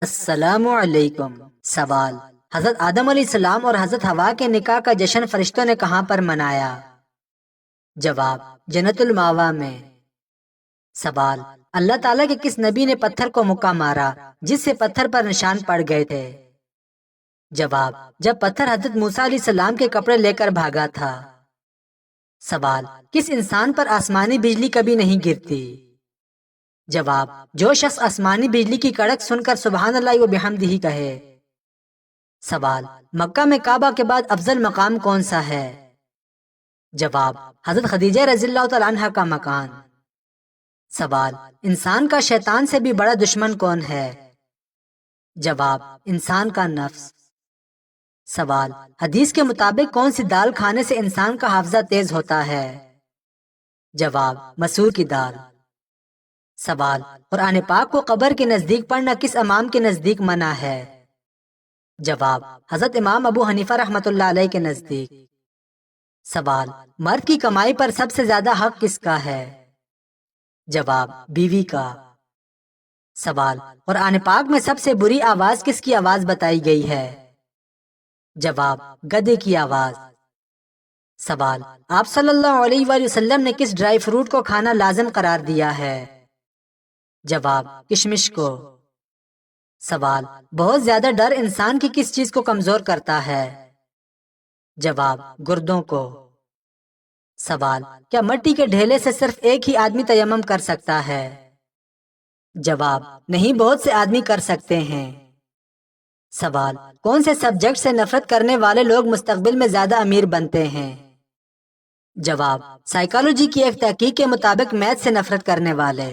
السلام علیکم۔ سوال: حضرت آدم علیہ السلام اور حضرت حوا کے نکاح کا جشن فرشتوں نے کہاں پر منایا؟ جواب: جنت المأویٰ میں۔ سوال: اللہ تعالیٰ کے کس نبی نے پتھر کو مکہ مارا جس سے پتھر پر نشان پڑ گئے تھے؟ جواب: جب پتھر حضرت موسیٰ علیہ السلام کے کپڑے لے کر بھاگا تھا۔ سوال: کس انسان پر آسمانی بجلی کبھی نہیں گرتی؟ جواب: جو شخص آسمانی بجلی کی کڑک سن کر سبحان اللہ و بحمدہ کہے۔ سوال: مکہ میں کعبہ کے بعد افضل مقام کون سا ہے؟ جواب: حضرت خدیجہ رضی اللہ تعالیٰ عنہ کا مکان۔ سوال: انسان کا شیطان سے بھی بڑا دشمن کون ہے؟ جواب: انسان کا نفس۔ سوال: حدیث کے مطابق کون سی دال کھانے سے انسان کا حافظہ تیز ہوتا ہے؟ جواب: مسور کی دال۔ سوال: قرآن پاک کو قبر کے نزدیک پڑھنا کس امام کے نزدیک منع ہے؟ جواب: حضرت امام ابو حنیفہ رحمۃ اللہ علیہ کے نزدیک۔ سوال: مرد کی کمائی پر سب سے زیادہ حق کس کا ہے؟ جواب: بیوی کا۔ سوال: قرآن پاک میں سب سے بری آواز کس کی آواز بتائی گئی ہے؟ جواب: گدھے کی آواز۔ سوال: آپ صلی اللہ علیہ وآلہ وسلم نے کس ڈرائی فروٹ کو کھانا لازم قرار دیا ہے؟ جواب: کشمش کو۔ سوال: بہت زیادہ ڈر انسان کی کس چیز کو کمزور کرتا ہے؟ جواب: گردوں کو۔ سوال: کیا مٹی کے ڈھیلے سے صرف ایک ہی آدمی تیمم کر سکتا ہے؟ جواب: نہیں، بہت سے آدمی کر سکتے ہیں۔ سوال: کون سے سبجیکٹ سے نفرت کرنے والے لوگ مستقبل میں زیادہ امیر بنتے ہیں؟ جواب: سائیکالوجی کی ایک تحقیق کے مطابق میتھ سے نفرت کرنے والے۔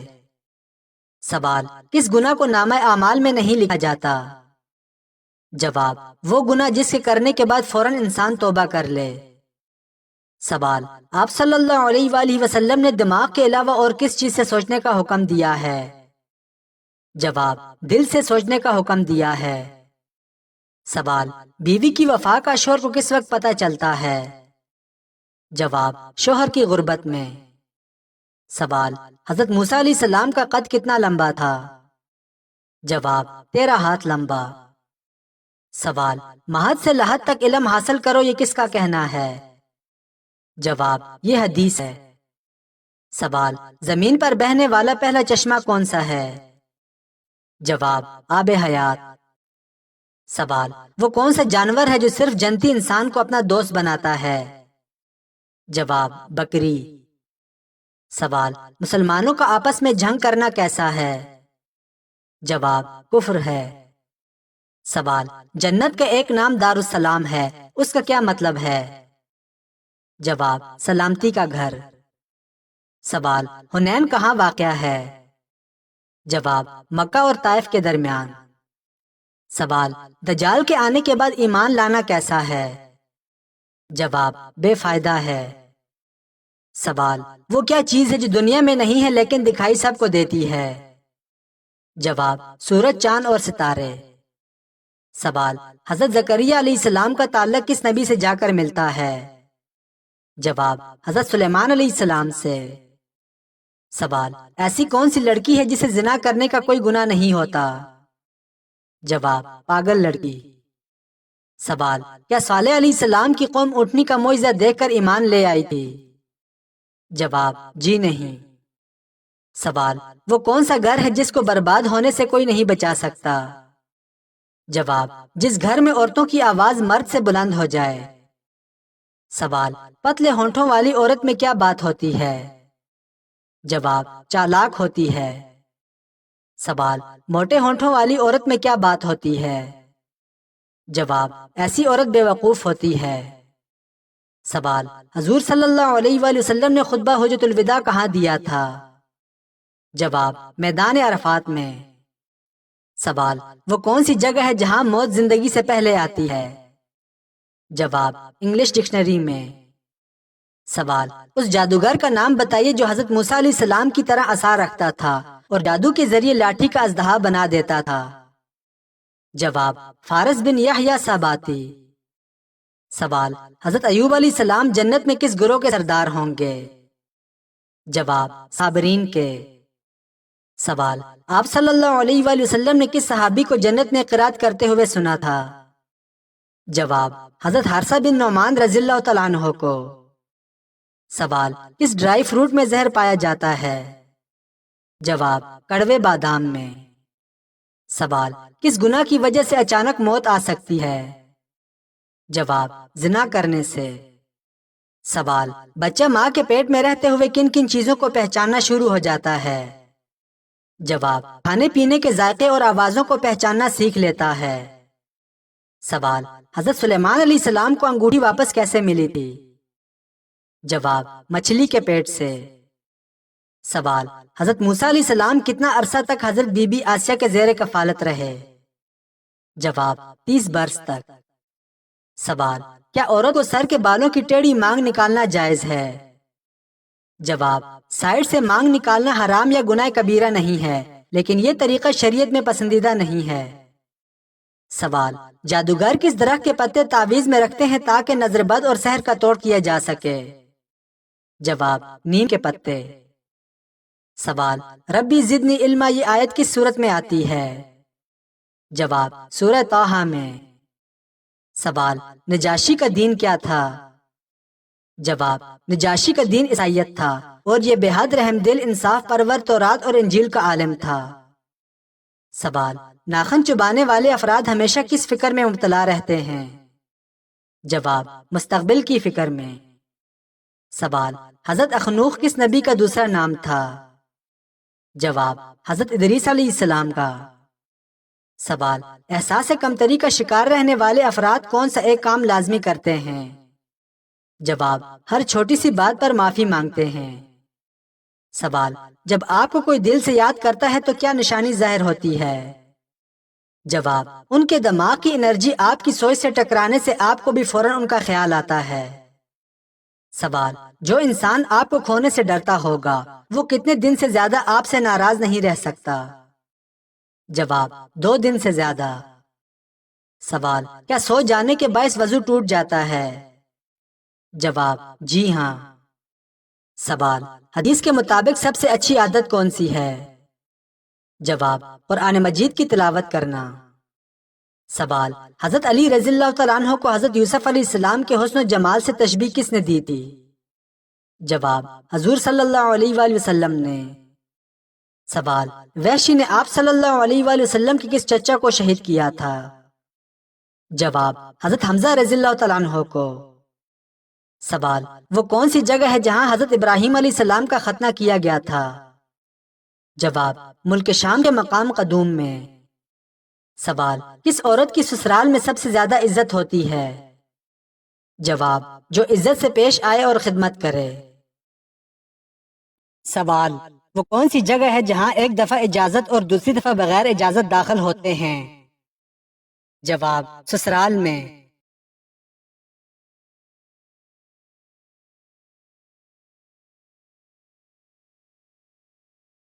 سوال: کس گناہ کو نامہ اعمال میں نہیں لکھا جاتا؟ جواب: وہ گناہ جس کے کرنے کے بعد فوراً انسان توبہ کر لے۔ سوال: آپ صلی اللہ علیہ وآلہ وسلم نے دماغ کے علاوہ اور کس چیز سے سوچنے کا حکم دیا ہے؟ جواب: دل سے سوچنے کا حکم دیا ہے۔ سوال: بیوی کی وفا کا شوہر کو کس وقت پتہ چلتا ہے؟ جواب: شوہر کی غربت میں۔ سوال: حضرت موسیٰ علیہ السلام کا قد کتنا لمبا تھا؟ جواب: 13 ہاتھ لمبا۔ سوال: مہد سے لحد تک علم حاصل کرو، یہ کس کا کہنا ہے؟ جواب: یہ حدیث ہے۔ سوال: زمین پر بہنے والا پہلا چشمہ کون سا ہے؟ جواب: آب حیات۔ سوال: وہ کون سا جانور ہے جو صرف جنتی انسان کو اپنا دوست بناتا ہے؟ جواب: بکری۔ سوال: مسلمانوں کا آپس میں جنگ کرنا کیسا ہے؟ جواب: کفر ہے۔ سوال: جنت کا ایک نام دارالسلام ہے، اس کا کیا مطلب ہے؟ جواب: سلامتی کا گھر۔ سوال: حنین کہاں واقع ہے؟ جواب: مکہ اور طائف کے درمیان۔ سوال: دجال کے آنے کے بعد ایمان لانا کیسا ہے؟ جواب: بے فائدہ ہے۔ سوال: وہ کیا چیز ہے جو دنیا میں نہیں ہے لیکن دکھائی سب کو دیتی ہے؟ جواب: سورج، چاند اور ستارے۔ سوال: حضرت زکریا علیہ السلام کا تعلق کس نبی سے جا کر ملتا ہے؟ جواب: حضرت سلیمان علیہ السلام سے۔ سوال: ایسی کون سی لڑکی ہے جسے زنا کرنے کا کوئی گناہ نہیں ہوتا؟ جواب: پاگل لڑکی۔ سوال: کیا صالح علیہ السلام کی قوم اونٹنی کا معجزہ دیکھ کر ایمان لے آئی تھی؟ جواب: جی نہیں۔ سوال: وہ کون سا گھر ہے جس کو برباد ہونے سے کوئی نہیں بچا سکتا؟ جواب: جس گھر میں عورتوں کی آواز مرد سے بلند ہو جائے۔ سوال: پتلے ہونٹوں والی عورت میں کیا بات ہوتی ہے؟ جواب: چالاک ہوتی ہے۔ سوال: موٹے ہونٹوں والی عورت میں کیا بات ہوتی ہے؟ جواب: ایسی عورت بے وقوف ہوتی ہے۔ سوال: حضور صلی اللہ علیہ وآلہ وسلم نے خطبہ حجۃ الوداع کہاں دیا تھا؟ جواب: میدان عرفات میں۔ سوال: وہ کون سی جگہ ہے جہاں موت زندگی سے پہلے آتی ہے؟ جواب: انگلش ڈکشنری میں۔ سوال: اس جادوگر کا نام بتائیے جو حضرت موسیٰ علیہ السلام کی طرح عصا رکھتا تھا اور جادو کے ذریعے لاٹھی کا اژدہا بنا دیتا تھا۔ جواب: فارس بن یحییٰ سباتی۔ سوال: حضرت ایوب علیہ السلام جنت میں کس گروہ کے سردار ہوں گے؟ جواب: صابرین کے۔ سوال: آپ صلی اللہ علیہ وآلہ وسلم نے کس صحابی کو جنت میں قرات کرتے ہوئے سنا تھا؟ جواب: حضرت حارثہ بن نعمان رضی اللہ تعالیٰ عنہ کو۔ سوال: کس ڈرائی فروٹ میں زہر پایا جاتا ہے؟ جواب: کڑوے بادام میں۔ سوال: کس گناہ کی وجہ سے اچانک موت آ سکتی ہے؟ جواب: زنا کرنے سے۔ سوال: بچہ ماں کے پیٹ میں رہتے ہوئے کن کن چیزوں کو پہچاننا شروع ہو جاتا ہے؟ جواب: کھانے پینے کے ذائقے اور آوازوں کو پہچاننا سیکھ لیتا ہے۔ سوال: حضرت سلیمان علیہ السلام کو انگوٹھی واپس کیسے ملی تھی؟ جواب: مچھلی کے پیٹ سے۔ سوال: حضرت موسیٰ علیہ السلام کتنا عرصہ تک حضرت بی بی آسیہ کے زیر کفالت رہے؟ جواب: 30 برس تک۔ سوال: کیا عورت کو سر کے بالوں کی ٹیڑھی مانگ نکالنا جائز ہے؟ جواب: سائڈ سے مانگ نکالنا حرام یا گناہ کبیرہ نہیں ہے، لیکن یہ طریقہ شریعت میں پسندیدہ نہیں ہے۔ سوال: جادوگر کس درخت کے پتے تعویذ میں رکھتے ہیں تاکہ نظر بد اور سحر کا توڑ کیا جا سکے؟ جواب: نیم کے پتے۔ سوال: ربی زدنی علما یہ آیت کس صورت میں آتی ہے؟ جواب: سورہ طٰہٰ میں۔ سوال: نجاشی کا دین کیا تھا؟ جواب: نجاشی کا دین عیسائیت تھا اور یہ بے حد رحم دل، انصاف پرور، تورات اور انجیل کا عالم تھا۔ سوال: ناخن چبانے والے افراد ہمیشہ کس فکر میں مبتلا رہتے ہیں؟ جواب: مستقبل کی فکر میں۔ سوال: حضرت اخنوخ کس نبی کا دوسرا نام تھا؟ جواب: حضرت ادریس علیہ السلام کا۔ سوال: احساس کمتری کا شکار رہنے والے افراد کون سا ایک کام لازمی کرتے ہیں؟ جواب: ہر چھوٹی سی بات پر معافی مانگتے ہیں۔ سوال: جب آپ کو کوئی دل سے یاد کرتا ہے تو کیا نشانی ظاہر ہوتی ہے؟ جواب: ان کے دماغ کی انرجی آپ کی سوچ سے ٹکرانے سے آپ کو بھی فوراً ان کا خیال آتا ہے۔ سوال: جو انسان آپ کو کھونے سے ڈرتا ہوگا وہ کتنے دن سے زیادہ آپ سے ناراض نہیں رہ سکتا؟ جواب: 2 دن سے زیادہ۔ سوال: کیا سو جانے کے باعث وضو ٹوٹ جاتا ہے؟ جواب: جی ہاں۔ سوال: حدیث کے مطابق سب سے اچھی عادت کون سی ہے؟ جواب: قرآن مجید کی تلاوت کرنا۔ سوال: حضرت علی رضی اللہ تعالیٰ عنہ کو حضرت یوسف علیہ السلام کے حسن و جمال سے تشبیہ کس نے دی تھی؟ جواب: حضور صلی اللہ علیہ وآلہ وسلم نے۔ سوال: وحشی نے آپ صلی اللہ علیہ وآلہ وسلم کے کس چچا کو شہید کیا تھا؟ جواب: حضرت حمزہ رضی اللہ تعالیٰ عنہ کو۔ سوال: وہ کون سی جگہ ہے جہاں حضرت ابراہیم علیہ السلام کا ختنہ کیا گیا تھا؟ جواب: ملک شام کے مقام قدوم میں۔ سوال: کس عورت کی سسرال میں سب سے زیادہ عزت ہوتی ہے؟ جواب: جو عزت سے پیش آئے اور خدمت کرے۔ سوال: وہ کون سی جگہ ہے جہاں ایک دفعہ اجازت اور دوسری دفعہ بغیر اجازت داخل ہوتے ہیں؟ جواب: سسرال میں۔